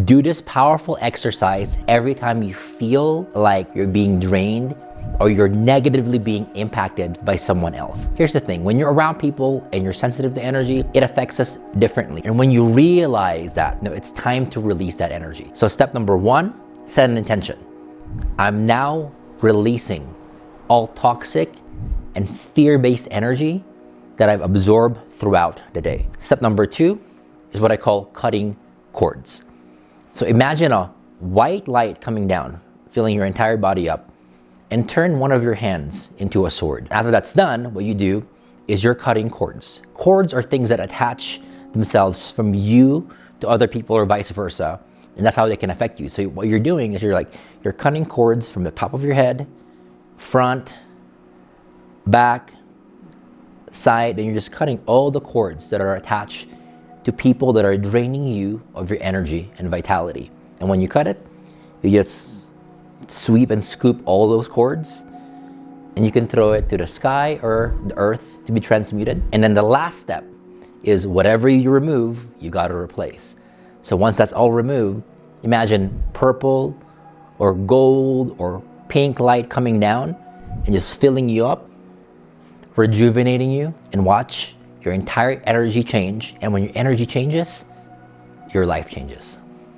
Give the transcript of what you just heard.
Do this powerful exercise every time you feel like you're being drained or you're negatively being impacted by someone else. Here's the thing, when you're around people and you're sensitive to energy, it affects us differently. And when you realize that, no, it's time to release that energy. So step number 1, set an intention. I'm now releasing all toxic and fear-based energy that I've absorbed throughout the day. Step number 2 is what I call cutting cords. So imagine a white light coming down, filling your entire body up, and turn one of your hands into a sword. After that's done, what you do is you're cutting cords. Cords are things that attach themselves from you to other people or vice versa, and that's how they can affect you. So what you're doing is you're cutting cords from the top of your head, front, back, side, and you're just cutting all the cords that are attached to people that are draining you of your energy and vitality. And when you cut it, you just sweep and scoop all those cords, and you can throw it to the sky or the earth to be transmuted. And then the last step is whatever you remove, you got to replace. So once that's all removed, imagine purple or gold or pink light coming down and just filling you up, rejuvenating you, and watch your entire energy change. And when your energy changes, your life changes.